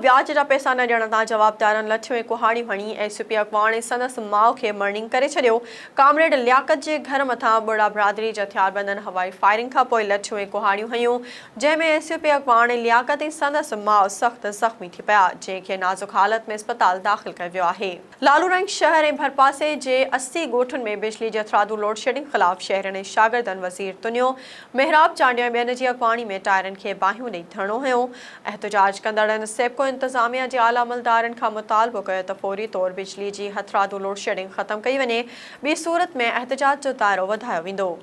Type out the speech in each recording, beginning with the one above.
ब्याज जा पैसा न ॾियण तां जवाबदारनि लठियूं ऐं कुहाड़ियूं हणी एसीपी अकवाण ऐं संदसि माउ खे मर्निंग करे छॾियो। कामरेड लियाकत जे घर मथां बुड़ा बिरादरी जे हथियारबंदनि हवाई फायरिंग खां पोइ लठियूं ऐं कुहाड़ियूं हयूं, जंहिंमें एसीपी अकवाण ऐं लियाकत ऐं संदसि माउ सख़्त ज़ख़्मी थी पिया, जंहिंखे नाज़ुक हालत में अस्पताल दाख़िल कयो वियो आहे। लालूरंग शहर ऐं भरपासे जे 80 ॻोठनि में बिजली जे हथरादू लोड शेडिंग ख़िलाफ़ शहरनि ऐं शागिर्दनि वज़ीर तुनियो, मेहराब चांडिया ऐं ॿियनि जी अॻवाणी में टायरनि खे बाहियूं ॾेई धरणो हयो। एहतजाज कंदड़नि सेप्को इंतज़ामिया जे आला अमलदारनि खां मुतालबो कयो त फौरी तौर बिजली जी हथरादू लोड शेडिंग ख़त्म कई वञे, ॿी सूरत में एहतजाज जो दायरो वधायो वेंदो।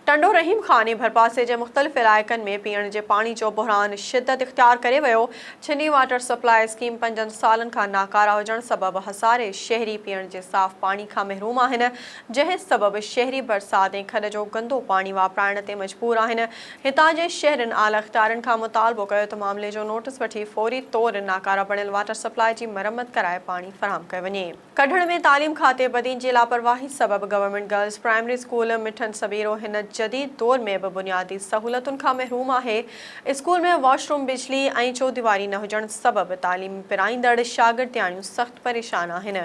टंडो रहीम खान ऐं भरपासे जे मुख़्तलिफ़ इलाइक़नि में पीअण जे पाणी जो बहिरान शिदत इख़्तियार करे वियो। छिनी वाटर सप्लाई स्कीम 5 सालनि खां नाकारा हुजण सबबि हज़ारे शहरी पीअण जे साफ़ पाणी खां महरूम आहिनि, जंहिं सबबि शहरी बरसाति ऐं खॾ जो गंदो पाणी वापराइण ते मजबूर आहिनि। हितां जे शहरनि आला इख़्तियारनि खां मुतालबो कयो त मामले जो नोटिस वठी फौरी तौर नाकारा बणियल वाटर सप्लाई जी मरम्मत कराए पाणी फ़राहम कयो वञे। कढण में तालीम खाते बदीन जी लापरवाही सबबि government girls primary school Mithan Sabiro हिन जदीद दौर में भी बुनियादी सहूलतुनि खां महरूम आहे। स्कूल में वॉशरूम बिजली ऐं चौदीवारी न हुजण सबबि तालीम पिराईंदड़ शागिर्दियाणियूं सख़्त परेशान आहिनि।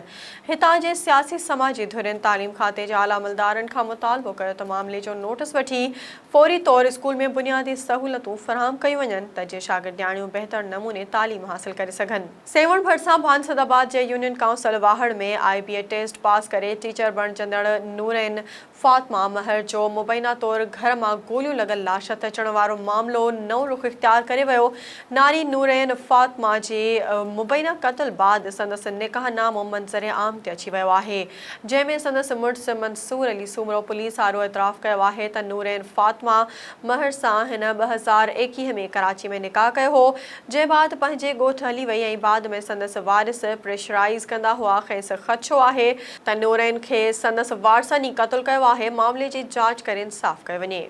हितां जे सियासी समाजी धुरियुनि तालीम खाते जे आला अमलदारनि खां मुतालबो कयो त मामले जो नोटिस वठी फौरी तौर स्कूल में बुनियादी सहूलतूं फराहम कयूं वञनि त जे शागिर्दियाणियूं बहितर नमूने तालीम हासिल करे सघनि। सेवण भरिसां भानसदाबाद जे यूनियन काउंसिल वाहड़ में IBA टेस्ट पास करे टीचर बणजंदड़ नूरैन फातिमा महर जो मुबैना तौर घर मां गोलियूं लॻल लाश ते अचण वारो मामलो नओं रुख़ इख़्तियार करे वियो। नारी नूरैन फातिमा जे मुबैना क़त्ल बाद संदसि निकाहनामो मंज़र आम ते अची वियो आहे, जंहिंमें संदसि मुड़िस मंसूर अली सूमरो पुलिस आरो एतराफ़ कयो आहे त नूरैन फातिमा महर सां हिन 2021 में कराची में निकाह कयो हो, जंहिं बाद पंहिंजे ॻोठ हली वई ऐं बाद में संदसि वारिस प्रेशराइज़ कंदा हुआ। खेसि ख़दशो आहे त नूरैन खे संदसि वारसनि ई क़त्ल कयो आहे। मामले जी जांच करे इंसाफ़ कयो वञे।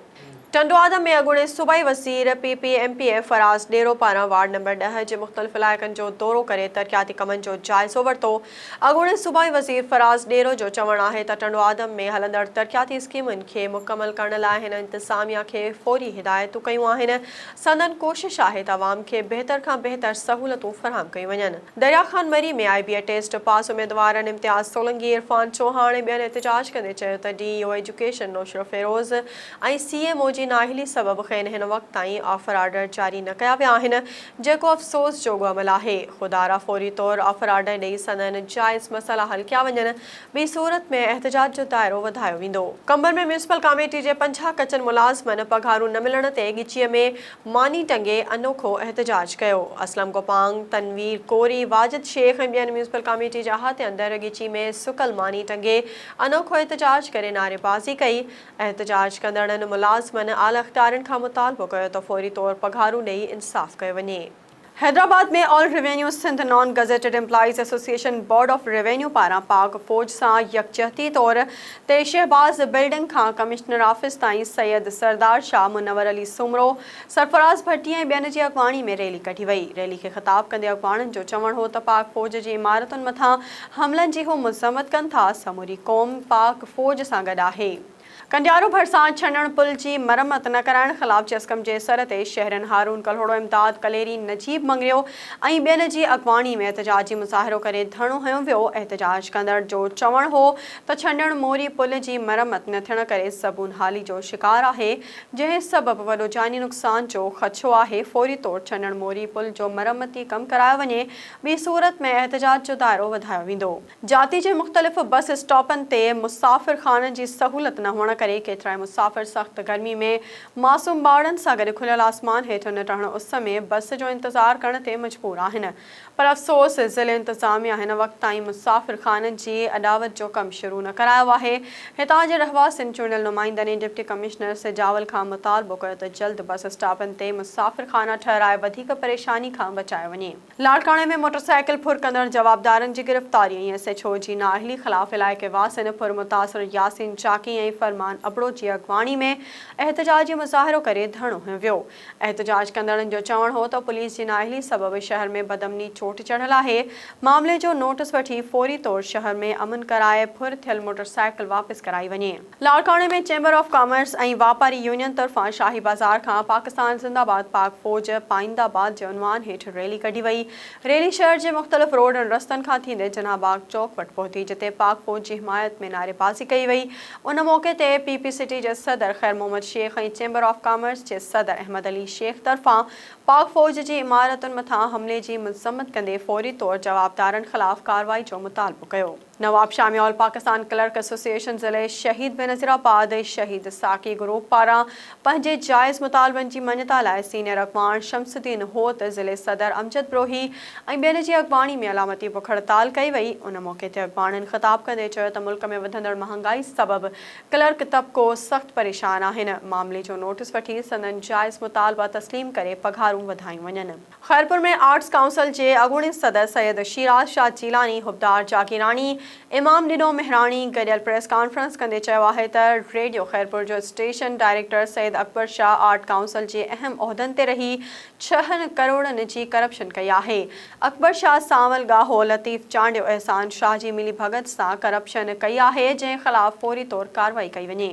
टंडवादा में अॻूणे सूबाई वज़ीर PPMPF फराज़ डेरो पारां वार्ड नंबर 10 जे मुख़्तलिफ़ इलाइक़नि जो दौरो करे तरक़ियाती कमनि जो जाइज़ो वरितो। अॻूणे सूबाई वज़ीर फराज़ डेरो जो चवणु आहे त टंडवादा में हलंदड़ तरक़ियाती स्कीमुनि खे मुकमल करण लाइ हिन इंतिज़ामिया खे फौरी हिदायतूं कयूं आहिनि। संदन कोशिश आहे त अवाम खे बहितर खां बहितर सहूलतूं फराहम कयूं वञनि। दरिया खान मरी में IBA टेस्ट पास उम्मीदवारनि इम्तियाज़ सोलंकी, इरफान चौहान ऐं ॿियनि एहतजाज कंदे चयो त DEO एजुकेशन नौशर फेरोज़ ऐं CMO जी नाअहली सबबि खेनि हिन वक़्त ताईं ऑफर ऑर्डर जारी न कया विया आहिनि, जेको अफ़सोस जोॻो अमल आहे। खुदारा फौरी तौर ऑफर ऑर्डर ॾेई संदन जाइज़ मसइला हल कया वञनि, ॿी सूरत में एहतजाज जो दायरो वधायो वेंदो। कंबर में म्यूनिसिपल कमेटी जे 50 कचनि मुलाज़िमनि पघारूं न मिलण ते ॻिचीअ में मानी टंगे अनोखो एहतजाज कयो। असलम गोपांग, तनवीर कोरी, वाजिद शेख ऐं ॿियनि म्यूनिसिपल कमेटी जे अहाते अंदरि ॻिची में सुकल मानी टंगे अनोखो एहतजाज करे नारेबाज़ी कई। एहतजाज कंदड़नि मुलाज़िमनि आला इख़्तियारनि खां मुतालबो कयो त फौरी तौर पघारूं ॾेई इंसाफ़ कयो वञे। हैदराबाद में all revenue Sindh non gazetted employees association board of revenue पारां पाक फ़ौज सां यकजहती तौर ते शहबाज़ बिल्डिंग खां कमिश्नर ऑफिस ताईं सैयद सरदार शाह, मुनवर अली सुमरो, सरफराज़ भट्टी ऐं ॿियनि जी अॻवाणी में रैली कढी वई। रैली खे ख़िताब कंदे अॻवाणनि जो चवणु हो त पाक फ़ौज जी इमारतुनि मथां हमलनि जी हू मज़म्मत कनि था। समूरी क़ौम पाक फ़ौज सां गॾु आहे। कंडियारो भरिसां छंडण पुल जी मरम्मत न कराइण ख़िलाफ़ चस्कम जे सर ते शहरनि हारून कल्होड़ो, इमदाद कलेरी, नजीब मंगरियो ऐं ॿियनि जी अॻवाणी में एहतजाजी मुज़ाहिरो करे धरणो हयो वियो। एहतजाज कंदड़ जो चवणु हो त छंडण मोरी पुल जी मरम्मत न थियण करे ज़बून हाली जो शिकार आहे, जंहिं सबबि वॾो जानी नुक़सान जो ख़दशो आहे। फौरी तौर छंडण मोरी पुल जो मरम्मती कमु करायो वञे, ॿी सूरत में एहतजाज जो दायरो वधायो वेंदो। जाती जे मुख़्तलिफ़ बस स्टॉपनि ते मुसाफ़िर ख़ाननि जी सहूलत न हुअण करे केतिराई मुसाफ़िर सख़्त गर्मी में मासूम ॿारनि सां गॾु खुलियल आसमान हेठि निटहण उस में बस जो इंतज़ारु करण ते मजबूर आहिनि। पर अफ़सोस ज़िले इंतिज़ामिया हिन वक़्त ताईं मुसाफ़िर ख़ाननि जी अॾावत जो कमु शुरू न करायो आहे। हितां जे रहवासियुनि चूंडियल नुमाइंदनि ऐं डिप्टी कमिश्नर सिजावल खां मुतालबो कयो त जल्द बस स्टॉपनि ते मुसाफ़िर ख़ाना ठहिराए वधीक परेशानी खां बचायो वञे। लाड़काणे में मोटरसाइकिल फुर कंदड़ जवाबदारनि जी गिरफ़्तारी ऐं SHO जी नाअहली ख़िलाफ़ इलाइक़े वासियुनि पुरमुतासिर यासीन चाकी ऐं सलमान अबड़ो जी अगवाणी में एहतजाजी मुज़ाहिरो करे धरणो हंयो वियो। एहतजाज कंदड़नि जो चवणु हो त पुलिस जी नाअहली सबबि शहर में बदमनी चोट चढ़ियल आहे। मामले जो नोटिस वठी फौरी तौर शहर में अमन कराए फुर थियल मोटरसाइकिल वापस कराई वञे। लाड़काणे में चैंबर ऑफ कॉमर्स ऐं वापारी यूनियन तरफ़ां शाही बाज़ार खां पाकिस्तान ज़िंदाबाद पाक फ़ौज पाइंदाबाद जे उनवान हेठि रैली कढी वई। रैली शहर जे मुख़्तलिफ़ रोड ऐं रस्तनि खां थींदे जनाबाग चौक वटि पहुती, जिते पाक फ़ौज जी हिमायत में नारेबाज़ी कई वई। उन मौक़े ते PP सिटी जे सदर ख़ैर मोहम्मद शेख ऐं चैंबर ऑफ कॉमर्स जे सदर अहमद अली शेख तरफ़ां पाक फ़ौज जी इमारतुनि मथां हमले जी मज़म्मत कंदे फौरी तौर जवाबदारनि ख़िलाफ़ कार्रवाई जो मुतालबो कयो। नवाब शामियाल पाकिस्तान क्लर्क एसोसिएशन ज़िले शहीद बेनज़ीराबाद शहीद साकी ग्रुप पारां पंहिंजे जाइज़ मुतालबनि जी मञता लाइ सीनियर अॻवान शमसुद्दीन होत ज़िले सदर अमजद ब्रोही ऐं ॿियनि जी अॻवाणी में अलामती बुख हड़ताल कई वई। उन मौक़े ते अॻवाननि ख़िताब कंदे चयो त मुल्क में वधंदड़ महांगाई सबबि क्लर्क तबिको सख़्त परेशान आहिनि। मामले जो नोटिस वठी संदनि जाइज़ मुतालबा तस्लीम करे पघारूं वधायूं वञनि। खैरपुर में आर्ट्स काउंसिल जे अॻूणे सदर सैयद शिराज शाह जीलानी हुबदार जागीरानी इमाम ॾिनो मेहराणी गॾियल प्रेस कॉन्फ्रेंस कंदे चयो आहे त रेडियो खैरपुर जो station director Syed Akbar Shah art council जे अहम उहिदनि ते रही 6 करोड़नि जी करप्शन कई आहे। अकबर शाह सांवल गाहो लतीफ़ चांडियो एहसान शाह जी मिली भगत सां करप्शन कई आहे, जंहिं ख़िलाफ़ फौरी तौर कार्रवाई कई वञे।